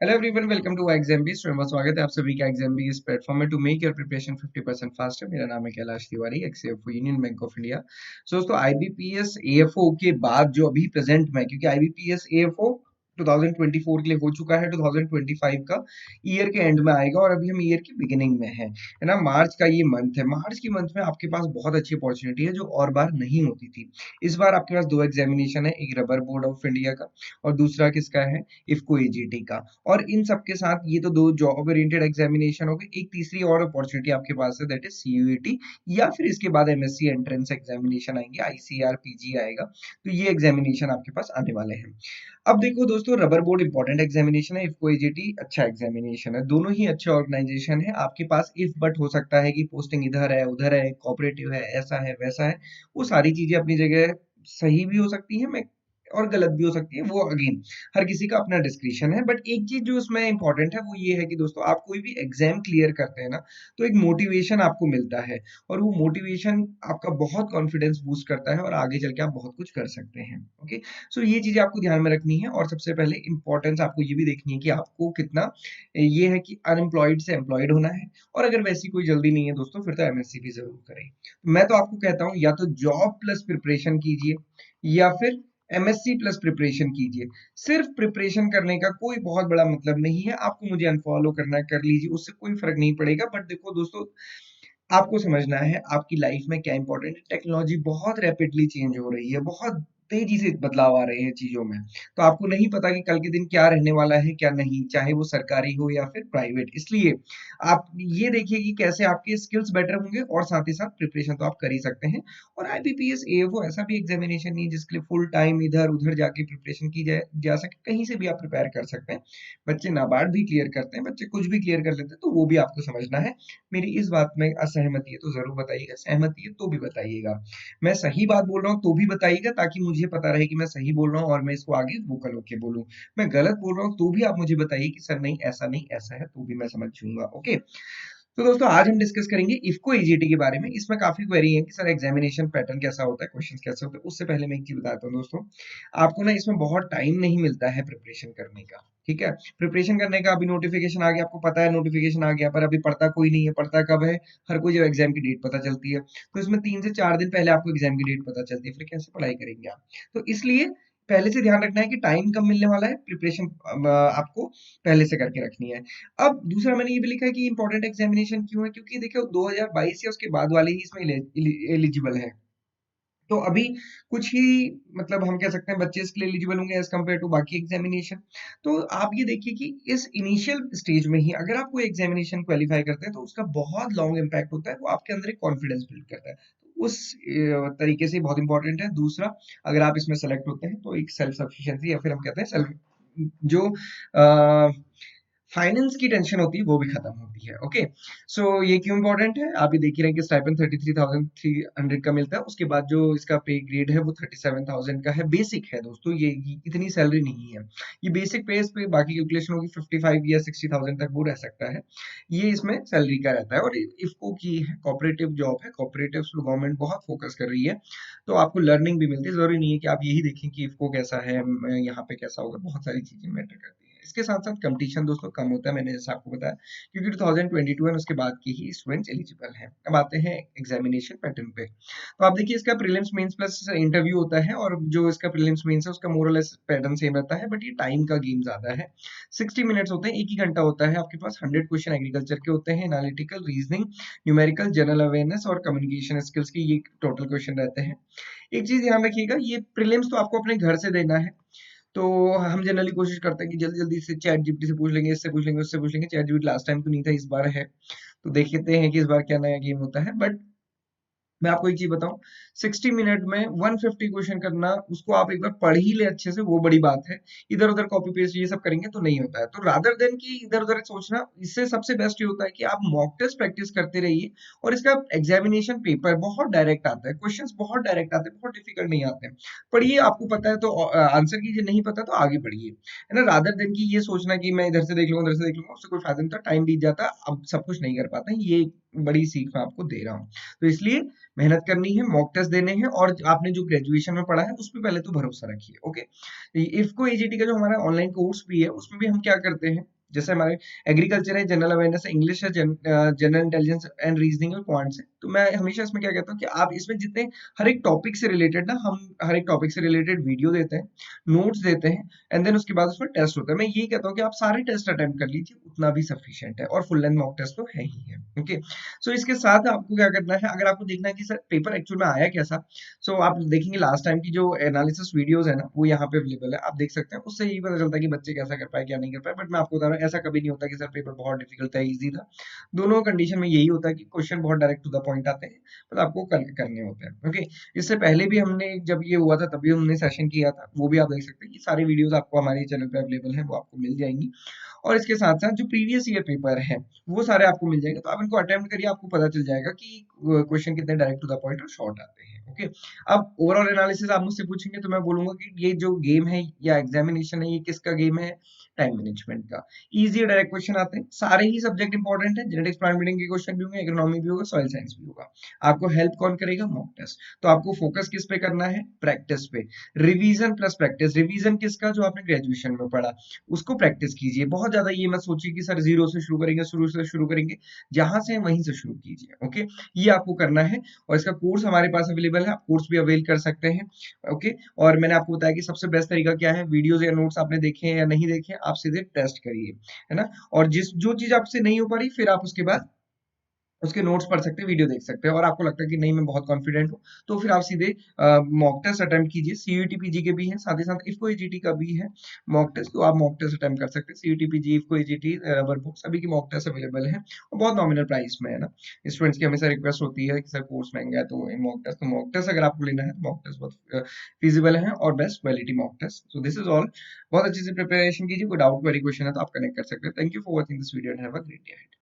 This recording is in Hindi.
Hello everyone, welcome to Exambees. बहुत स्वागत है आप सभी का एग्जामबीस प्लेटफॉर्म में to make your preparation 50% faster. मेरा नाम है Kailash Tiwari, ex AFO Union Bank of India. So दोस्तों, आईबीपीएस एएफओ के बाद जो अभी प्रेजेंट में, क्योंकि आईबीपीएस एएफओ 2024 के लिए हो चुका है, 2025 का ईयर के एंड में आएगा और अभी हम ईयर की बिगिनिंग में है ना। मार्च का ये मंथ है। मार्च के मंथ में आपके पास बहुत अच्छी अपॉर्चुनिटी है जो और बार नहीं होती थी। इस बार आपके पास दो एग्जामिनेशन है, एक रबर बोर्ड ऑफ इंडिया का और दूसरा किसका है, इफको एजीटी का। और इन सब के साथ ये तो दो जॉब ओरिएंटेड एग्जामिनेशन हो गए। एक तीसरी और अपॉर्चुनिटी आपके पास है, दैट इज सीयूईटी, या फिर इसके बाद एमएससी एंट्रेंस एग्जामिनेशन आएंगे, आईसीआर पीजी आएगा। तो ये एग्जामिनेशन आपके पास आने वाले हैं। अब देखो दोस्तों, रबर बोर्ड इंपॉर्टेंट एग्जामिनेशन है, इफको एजीटी अच्छा एग्जामिनेशन है। दोनों ही अच्छे ऑर्गेनाइजेशन है। आपके पास इफ बट हो सकता है कि पोस्टिंग इधर है उधर है, कोऑपरेटिव है, ऐसा है वैसा है। वो सारी चीजें अपनी जगह सही भी हो सकती है, मैं और गलत भी हो सकती है। वो अगेन हर किसी का अपना डिस्क्रिप्शन है। बट एक चीज जो उसमें इंपॉर्टेंट है वो ये है कि दोस्तों, आप कोई भी एग्जाम क्लियर करते हैं ना, तो एक मोटिवेशन आपको मिलता है और वो मोटिवेशन आपका बहुत कॉन्फिडेंस बूस्ट करता है और आगे चल के आप बहुत कुछ कर सकते हैं। ओके, सो ये चीजें आपको ध्यान में रखनी है। और सबसे पहले इंपॉर्टेंस आपको ये भी देखनी है कि आपको कितना ये है कि अनएम्प्लॉयड से एम्प्लॉयड होना है। और अगर वैसी कोई जल्दी नहीं है दोस्तों, फिर तो एमएससी भी जरूर करें। मैं तो आपको कहता हूँ, या तो जॉब प्लस प्रिपरेशन कीजिए या फिर एमएससी प्लस प्रिपरेशन कीजिए। सिर्फ प्रिपरेशन करने का कोई बहुत बड़ा मतलब नहीं है। आपको मुझे अनफॉलो करना है, कर लीजिए, उससे कोई फर्क नहीं पड़ेगा। बट देखो दोस्तों, आपको समझना है आपकी लाइफ में क्या इंपॉर्टेंट है। टेक्नोलॉजी बहुत रैपिडली चेंज हो रही है, बहुत तेजी से बदलाव आ रहे हैं चीजों में। तो आपको नहीं पता कि कल के दिन क्या रहने वाला है क्या नहीं, चाहे वो सरकारी हो या फिर प्राइवेट। इसलिए आप ये देखिए कि कैसे आपके स्किल्स बेटर होंगे और साथ ही साथ प्रिपरेशन तो आप कर ही सकते हैं। और आईबीपीएस एएफओ ऐसा भी एग्जामिनेशन नहीं है जिसके लिए फुल टाइम इधर उधर जाके प्रिपरेशन की जाए जा सके। कहीं से भी आप प्रिपेयर कर सकते हैं। बच्चे नाबार्ड भी क्लियर करते हैं, बच्चे कुछ भी क्लियर कर लेते हैं, तो वो भी आपको समझना है। मेरी इस बात में असहमति है तो जरूर बताइएगा, सहमति है तो भी बताइएगा। मैं सही बात बोल रहा हूँ तो भी बताइएगा, ताकि मुझे पता रहे कि मैं सही बोल रहा हूँ और मैं इसको आगे वोकल होके बोलूँ। मैं गलत बोल रहा हूँ तो भी आप मुझे बताइए कि सर नहीं ऐसा नहीं ऐसा है, तो भी मैं समझ जाऊंगा। ओके, तो दोस्तों आज हम डिस्कस करेंगे इफको एजीटी के बारे में। इसमें काफी क्वेरी है कि सर एग्जामिनेशन पैटर्न कैसा होता है, क्वेश्चंस कैसे होते हैं। उससे पहले मैं एक चीज बताता हूँ दोस्तों, आपको ना इसमें बहुत टाइम नहीं मिलता है प्रिपरेशन करने का। ठीक है, प्रिपरेशन करने का अभी नोटिफिकेशन आ गया, आपको पता है नोटिफिकेशन आ गया, पर अभी पढ़ता कोई नहीं है। पढ़ता कब है, हर कोई जब एग्जाम की डेट पता चलती है, तो इसमें 3 से 4 दिन पहले आपको एग्जाम की डेट पता चलती है। फिर कैसे पढ़ाई करेंगे आप? तो इसलिए पहले से ध्यान रखना है कि टाइम कब मिलने वाला है। प्रिपरेशन आपको पहले से करके रखनी है। अब दूसरा मैंने ये भी लिखा है कि इंपॉर्टेंट एग्जामिनेशन क्यों है, क्योंकि देखो 2022 या उसके बाद वाले ही इसमें एलिजिबल है। तो अभी कुछ ही, मतलब हम कह सकते हैं बच्चे इसके लिए एलिजिबल होंगे एज कम्पेयर टू बाकी एग्जामिनेशन। तो आप ये देखिए कि इस इनिशियल स्टेज में ही अगर आप कोई एग्जामिनेशन क्वालिफाई करते हैं तो उसका बहुत लॉन्ग इम्पैक्ट होता है। वो आपके अंदर एक कॉन्फिडेंस बिल्ड करता है। तो उस तरीके से बहुत इंपॉर्टेंट है। दूसरा, अगर आप इसमें सेलेक्ट होते हैं तो एक सेल्फ सफिशिएंसी या फिर हम कहते हैं सेल्फ, जो फाइनेंस की टेंशन होती है वो भी खत्म होती है। ओके, सो ये क्यों इंपॉर्टेंट है, आप ये देख ही रहे हैं कि स्टाइपेंड 33,300 का मिलता है। उसके बाद जो इसका पे ग्रेड है वो 37,000 का है। बेसिक है दोस्तों, ये इतनी सैलरी नहीं है। ये बेसिक पे, इस पे बाकी कैलकुलेशन होगी 55 या 60,000 तक वो रह सकता है। ये इसमें सैलरी का रहता है। और इफको की कॉपरेटिव जॉब है, कॉपरेटिव गवर्नमेंट बहुत फोकस कर रही है, तो आपको लर्निंग भी मिलती है। जरूरी नहीं है कि आप यही देखें कि इफको कैसा है, यहाँ पे कैसा होगा। बहुत सारी चीजें मैटर करती है। इसके साथ साथ कंपटीशन दोस्तों कम होता है, मैंने जैसा आपको बताया, क्योंकि 2022 है, उसके बाद के ही स्टूडेंट्स एलिजिबल हैं। अब आते हैं एग्जामिनेशन पैटर्न पे। तो आप देखिए, इसका प्रीलिम्स मेंस प्लस इंटरव्यू होता है, और जो इसका प्रीलिम्स मेंस है उसका मोर और लेस पैटर्न सेम रहता है, बट ये टाइम का गेम ज्यादा है। 60 मिनट्स होते हैं, एक ही घंटा होता है आपके पास। 100 क्वेश्चन एग्रीकल्चर के होते हैं, analytical, reasoning, numerical, general awareness और कम्युनिकेशन स्किल्स के ये टोटल क्वेश्चन रहते हैं। एक चीज ध्यान रखिएगा, ये प्रीलिम्स तो आपको अपने घर से देना है। तो हम जनरली कोशिश करते हैं कि जल्दी जल्दी से चैट जीपीटी से पूछ लेंगे, इससे पूछ लेंगे, उससे पूछ लेंगे। चैट जीपीटी लास्ट टाइम तो नहीं था, इस बार है। तो देखते हैं कि इस बार क्या नया गेम होता है। बट मैं आपको एक चीज बताऊं, 60 मिनट में 150 क्वेश्चन करना, उसको आप एक बार पढ़ ही ले अच्छे से, वो बड़ी बात है। इधर उधर कॉपी पेस्ट ये सब करेंगे तो नहीं होता है। तो रादर देन कि इधर उधर सोचना, इससे सबसे बेस्ट ये होता है कि आप मॉक टेस्ट प्रैक्टिस करते रहिए। और इसका एग्जामिनेशन पेपर बहुत डायरेक्ट आता है, क्वेश्चंस बहुत डायरेक्ट आते हैं, बहुत डिफिकल्ट नहीं आते हैं। पढ़िए, आपको पता है तो आंसर कीजिए, नहीं पता तो आगे बढ़िए, है ना। रादर देन कि ये सोचना कि मैं इधर से देख लूंगा, उधर से देख लूंगा, उससे कोई फायदा नहीं होता, टाइम बीत जाता है, अब सब कुछ नहीं कर पाते हैं। ये एक बड़ी सीख मैं आपको दे रहा हूँ। तो इसलिए मेहनत करनी है, मॉक टेस्ट देने हैं, और आपने जो ग्रेजुएशन में पढ़ा है उस पे पहले तो भरोसा रखिए। ओके, इफको एजीटी का जो हमारा ऑनलाइन कोर्स भी है, उसमें भी हम क्या करते हैं, जैसे हमारे एग्रीकल्चर है, जनरल अवेयरनेस है, इंग्लिश है, जनरल इंटेलिजेंस एंड रीजनिंग और क्वांट्स है। तो मैं हमेशा इसमें क्या कहता हूँ कि आप इसमें जितने हर एक टॉपिक से रिलेटेड ना, हम हर एक टॉपिक से रिलेटेड वीडियो देते हैं, नोट्स देते हैं, एंड देन उसके बाद उसमें टेस्ट होता है। मैं यही कहता हूँ कि आप सारे टेस्ट अटेम्प्ट कर लीजिए, उतना भी सफिशिएंट है, और फुल लेंथ मॉक टेस्ट तो है ही है। ओके, सो इसके साथ आपको क्या करना है, अगर आपको देखना है कि सर पेपर एक्चुअल में आया कैसा, सो आप देखेंगे लास्ट टाइम की जो एनालिसिस वीडियोस है ना, वो यहाँ पे अवेलेबल है, आप देख सकते हैं। उससे यही पता चलता है कि बच्चे कैसा कर पाए क्या नहीं कर पाए। बट मैं आपको बता रहा हूँ, ऐसा कभी नहीं होता कि सर पेपर बहुत डिफिकल्ट था, इजी था। दोनों कंडीशन में यही होता है कि क्वेश्चन बहुत डायरेक्ट टू द पॉइंट आते हैं, बट आपको करने होते हैं। ओके, इससे पहले भी हमने जब ये हुआ था तभी हमने सेशन किया था, वो भी आप देख सकते हैं। कि सारी वीडियोस आपको हमारे चैनल पे अवेलेबल है, वो आपको मिल जाएंगी। और इसके साथ साथ जो प्रीवियस ईयर पेपर है वो सारे आपको मिल जाएंगे। तो आप इनको अटेम्प्ट करिए, आपको पता चल जाएगा कि क्वेश्चन कितने डायरेक्ट टू द पॉइंट और शॉर्ट आते हैं। ओके, अब ओवरऑल एनालिसिस आप मुझसे पूछेंगे तो मैं बोलूंगा कि ये जो गेम है या एग्जामिनेशन है, ये किसका गेम है? टाइम मैनेजमेंट का। इजी डायरेक्ट क्वेश्चन आते हैं, सारे ही सब्जेक्ट इंपॉर्टेंट है, जेनेटिक्स प्लांट ब्रीडिंग के क्वेश्चन भी होंगे, इकोनॉमी भी होगा, सॉइल साइंस भी होगा। आपको हेल्प कौन करेगा? Mock test. तो आपको फोकस किस पे करना है? प्रैक्टिस पे। Revision plus practice. रिवीजन किसका? जो आपने ग्रेजुएशन में पढ़ा, उसको प्रैक्टिस कीजिए। बहुत ज्यादा ये मत सोचिए कि सर जीरो से शुरू करेंगे, शुरू से शुरू करेंगे। जहां से वहीं से शुरू कीजिए। ओके, ये आपको करना है। और इसका कोर्स हमारे पास अवेलेबल है, आप कोर्स भी अवेल कर सकते हैं। ओके, और मैंने आपको बताया कि सबसे बेस्ट तरीका क्या है। वीडियोस या नोट्स आपने देखे हैं या नहीं देखे, आप सीधे टेस्ट करिए, है ना। और जिस जो चीज आपसे नहीं हो पा रही, फिर आप उसके बाद उसके नोट्स पढ़ सकते हैं, वीडियो देख सकते हैं। और आपको लगता है कि नहीं मैं बहुत कॉन्फिडेंट हूँ, तो फिर आप सीधे मॉक टेस्ट अटेम्प्ट कीजिए। सीयूटी पीजी के भी हैं, साथ ही साथ इफको ईजीटी का भी है मॉक टेस्ट, तो आप मॉक टेस्ट अटेम्प्ट कर सकते हैं। CUET PG, IFFCO EGT, Rubber बुक, सभी की मॉक टेस्ट अवेलेबल है, और बहुत नॉमिनल प्राइस में है ना। स्टूडेंट्स की हमेशा रिक्वेस्ट होती है कि सर कोर्स महंगा है, तो मॉक टेस्ट अगर आपको लेना है, मॉक टेस्ट बहुत फिजिबल है और best quality mock test. So this is all. बहुत अच्छे से प्रिपरेशन कीजिए, कोई डाउट क्वेरी क्वेश्चन है तो आप कनेक्ट कर सकते हैं। Thank you for watching this video and have a great day.